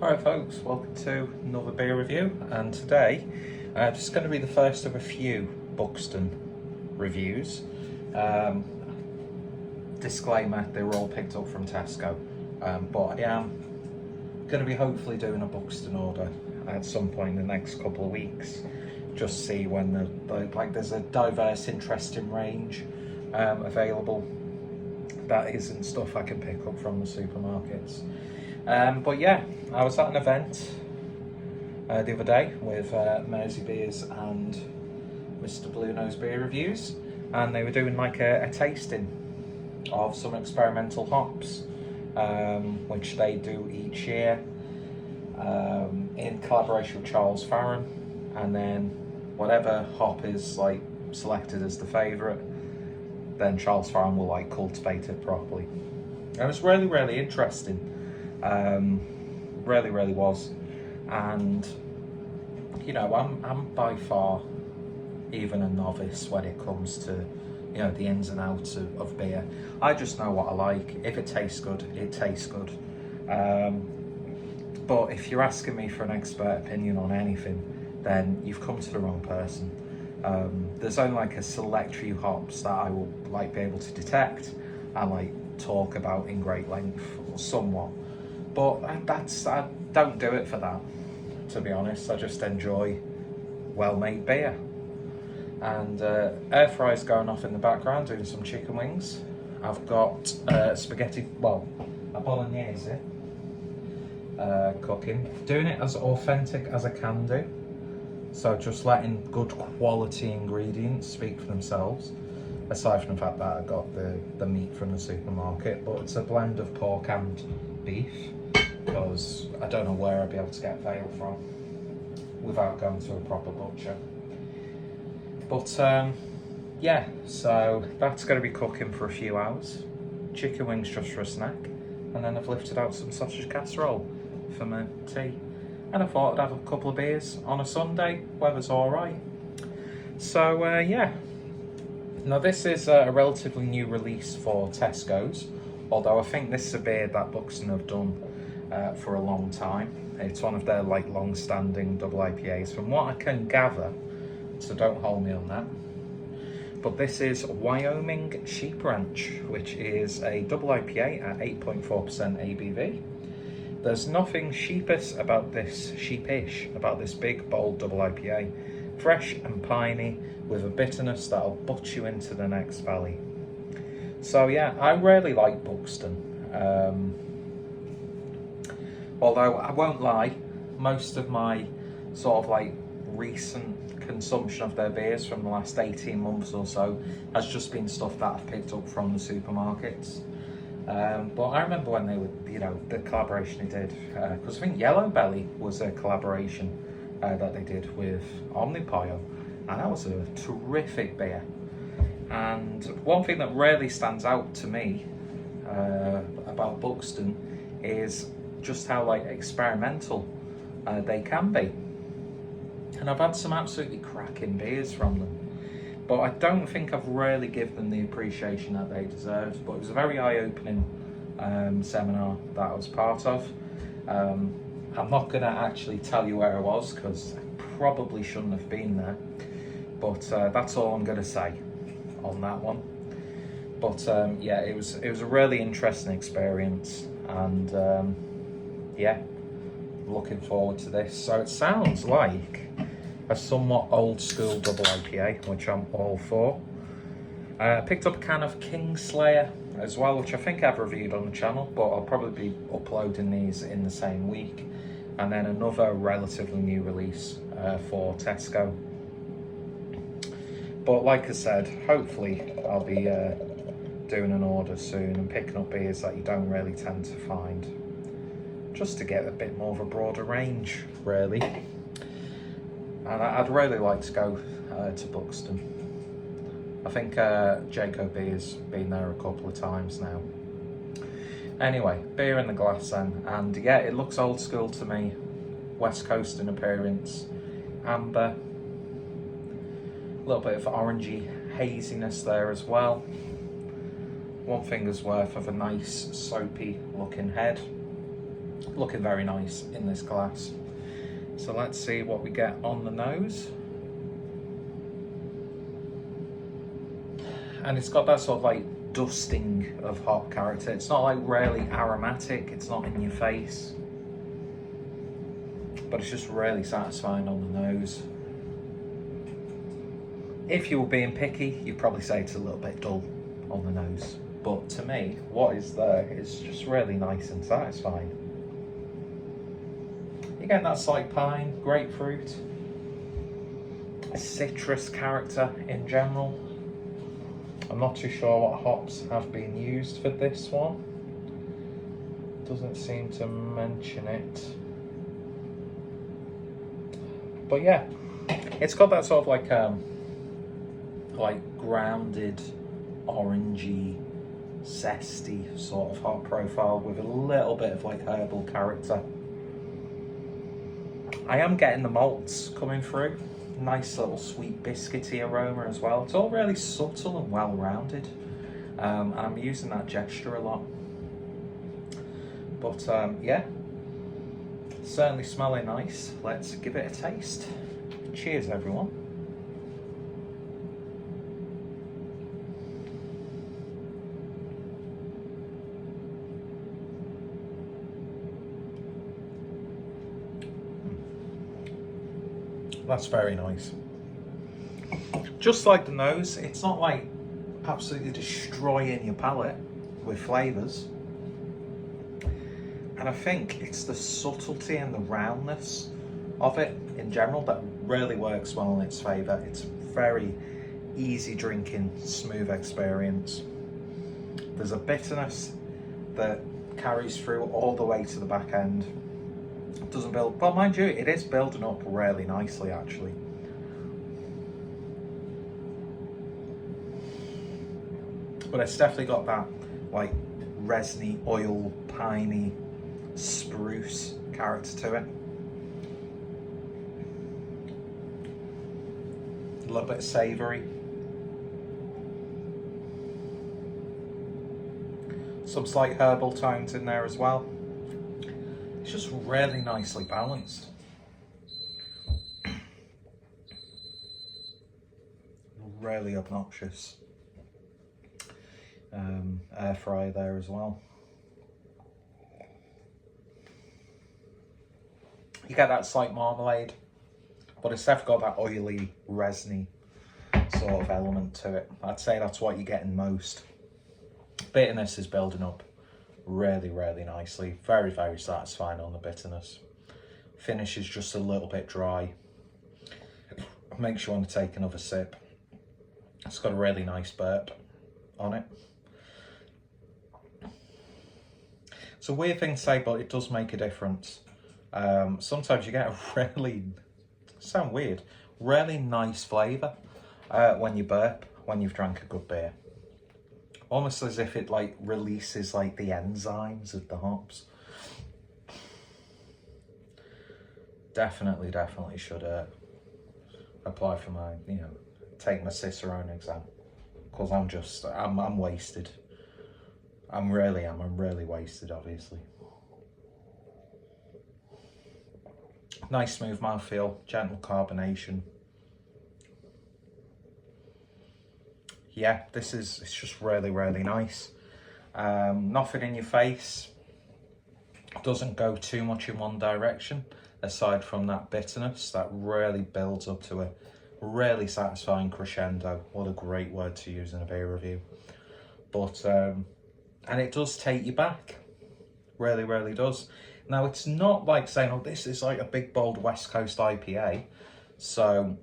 Hi folks, welcome to another beer review, and today this is going to be the first of a few Buxton reviews. Disclaimer, they were all picked up from Tesco, but I am going to be hopefully doing a Buxton order at some point in the next couple of weeks. Just see when there's a diverse, interesting range available that isn't stuff I can pick up from the supermarkets. But yeah, I was at an event the other day with Mersey Beers and Mr. Blue Nose Beer Reviews, and they were doing like a tasting of some experimental hops, which they do each year in collaboration with Charles Farren, and then whatever hop is like selected as the favourite, then Charles Farren will like cultivate it properly. It was really interesting. Really was, and you know, I'm by far even a novice when it comes to, you know, the ins and outs of beer. I just know what I like. If it tastes good, it tastes good. But if you're asking me for an expert opinion on anything, then you've come to the wrong person. There's only like a select few hops that I will like be able to detect and like talk about in great length or somewhat. But I don't do it for that, to be honest. I just enjoy well-made beer. And air fryer's going off in the background doing some chicken wings. I've got spaghetti, well, a bolognese cooking. Doing it as authentic as I can do. So just letting good quality ingredients speak for themselves. Aside from the fact that I got the meat from the supermarket, but it's a blend of pork and beef, because I don't know where I'd be able to get veal from without going to a proper butcher. But yeah, so that's going to be cooking for a few hours. Chicken wings just for a snack, and then I've lifted out some sausage casserole for my tea. And I thought I'd have a couple of beers on a Sunday, weather's alright. So yeah, now this is a relatively new release for Tesco's, although I think this is a beer that Buxton have done for a long time. It's one of their like long-standing double IPAs from what I can gather, so don't hold me on that. But this is Wyoming Sheep Ranch, which is a double IPA at 8.4% ABV. There's nothing sheepish about this big bold double IPA. Fresh and piney with a bitterness that'll butt you into the next valley. So yeah, I really like Buxton. Although I won't lie, most of my sort of like recent consumption of their beers from the last 18 months or so has just been stuff that I've picked up from the supermarkets. But I remember when they were, you know, the collaboration they did, because I think Yellow Belly was a collaboration that they did with Omnipollo, and that was a terrific beer. And one thing that really stands out to me about Buxton is just how like experimental they can be. And I've had some absolutely cracking beers from them, but I don't think I've really given them the appreciation that they deserve. But it was a very eye-opening seminar that I was part of. I'm not going to actually tell you where I was, because I probably shouldn't have been there, but that's all I'm going to say on that one. But yeah, it was a really interesting experience, and yeah, looking forward to this. So it sounds like a somewhat old school double IPA, which I'm all for. I picked up a can of Kingslayer as well, which I think I've reviewed on the channel, but I'll probably be uploading these in the same week. And then another relatively new release for Tesco. But like I said, hopefully I'll be doing an order soon and picking up beers that you don't really tend to find, just to get a bit more of a broader range, really. And I'd really like to go to Buxton. I think Jacob B has been there a couple of times now. Anyway, beer in the glass then, and yeah, it looks old school to me. West Coast in appearance, amber, a little bit of orangey haziness there as well. One finger's worth of a nice soapy looking head. Looking very nice in this glass. So let's see what we get on the nose. And it's got that sort of like dusting of hop character. It's not like really aromatic, it's not in your face, but it's just really satisfying on the nose. If you were being picky, you'd probably say it's a little bit dull on the nose. But to me, what is there is just really nice and satisfying. You get that slight pine, grapefruit, citrus character in general. I'm not too sure what hops have been used for this one. Doesn't seem to mention it. But yeah, it's got that sort of like grounded, orangey, zesty sort of hop profile with a little bit of like herbal character. I am getting the malts coming through. Nice little sweet biscuity aroma as well. It's all really subtle and well rounded, and I'm using that gesture a lot. But yeah, certainly smelling nice. Let's give it a taste. Cheers, everyone. That's very nice. Just like the nose, it's not like absolutely destroying your palate with flavours. And I think it's the subtlety and the roundness of it in general that really works well in its favour. It's a very easy drinking, smooth experience. There's a bitterness that carries through all the way to the back end. Doesn't build, well, mind you, it is building up really nicely actually. But it's definitely got that like resiny, oil, piney, spruce character to it. A little bit savoury. Some slight herbal tones in there as well. It's just really nicely balanced. Really obnoxious air fry there as well. You get that slight marmalade, but it's definitely got that oily, resiny sort of element to it. I'd say that's what you're getting most. Bitterness is building up really, really nicely. Very, very satisfying on the bitterness. Finish is just a little bit dry. Makes you want to take another sip. It's got a really nice burp on it. It's a weird thing to say, but it does make a difference. Sometimes you get a really, sound weird, really nice flavour when you burp, when you've drank a good beer. Almost as if it like releases like the enzymes of the hops. Definitely should apply for my, take my Cicerone exam, because I'm wasted. I'm really wasted, obviously. Nice smooth mouthfeel, gentle carbonation. Yeah, it's just really, really nice. Nothing in your face. Doesn't go too much in one direction, aside from that bitterness that really builds up to a really satisfying crescendo. What a great word to use in a beer review. But, and it does take you back. Really, really does. Now, it's not like saying, oh, this is like a big, bold West Coast IPA. So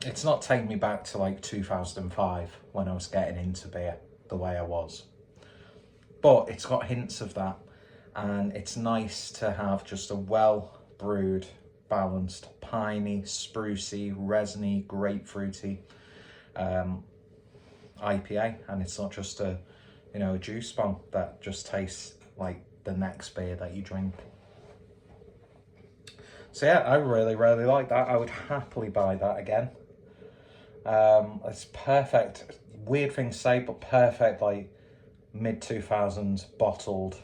it's not taking me back to like 2005 when I was getting into beer the way I was. But it's got hints of that. And it's nice to have just a well-brewed, balanced, piney, sprucey, resiny, grapefruity IPA. And it's not just a juice bomb that just tastes like the next beer that you drink. So yeah, I really, really like that. I would happily buy that again. It's perfect. Weird thing to say, but perfect like mid-2000s bottled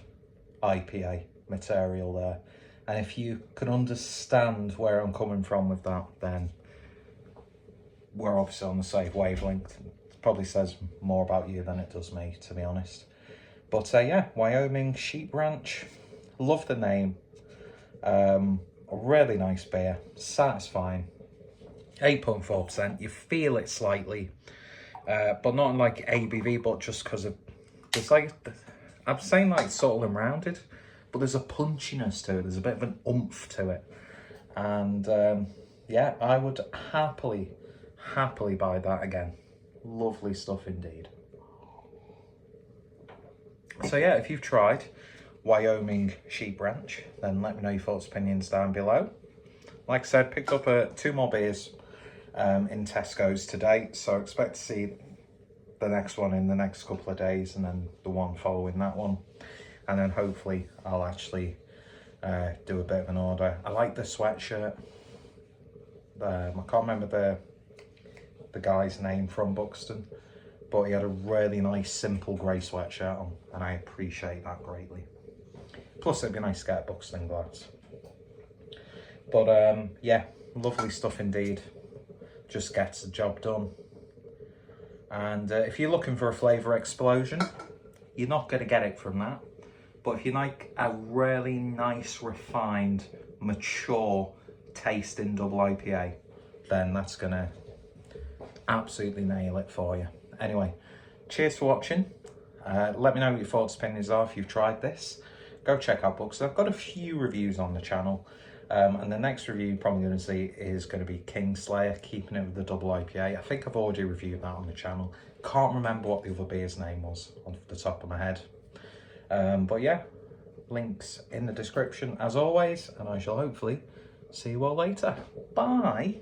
IPA material there. And if you can understand where I'm coming from with that, then we're obviously on the same wavelength. It probably says more about you than it does me, to be honest. But yeah, Wyoming Sheep Ranch. Love the name. A really nice beer. Satisfying. 8.4%. You feel it slightly. But not in like ABV, but just because of... It's like... I'm saying like subtle and rounded, but there's a punchiness to it. There's a bit of an oomph to it. And yeah, I would happily buy that again. Lovely stuff indeed. So yeah, if you've tried Wyoming Sheep Ranch, then let me know your thoughts, opinions down below. Like I said, picked up 2 more beers in Tesco's today, so expect to see the next one in the next couple of days, and then the one following that one, and then hopefully I'll actually do a bit of an order. I like the sweatshirt. I can't remember the guy's name from Buxton, but he had a really nice simple grey sweatshirt on, and I appreciate that greatly. Plus it'd be nice to get a Buxton glass. But yeah, lovely stuff indeed. Just gets the job done. And if you're looking for a flavour explosion, you're not going to get it from that. But if you like a really nice, refined, mature tasting double IPA, then that's going to absolutely nail it for you. Anyway, cheers for watching. Let me know what your thoughts, opinions are if you've tried this. Go check out Buxton. I've got a few reviews on the channel. And the next review you're probably going to see is going to be Kingslayer, keeping it with the double IPA. I think I've already reviewed that on the channel. Can't remember what the other beer's name was off the top of my head. But yeah, links in the description as always, and I shall hopefully see you all later. Bye!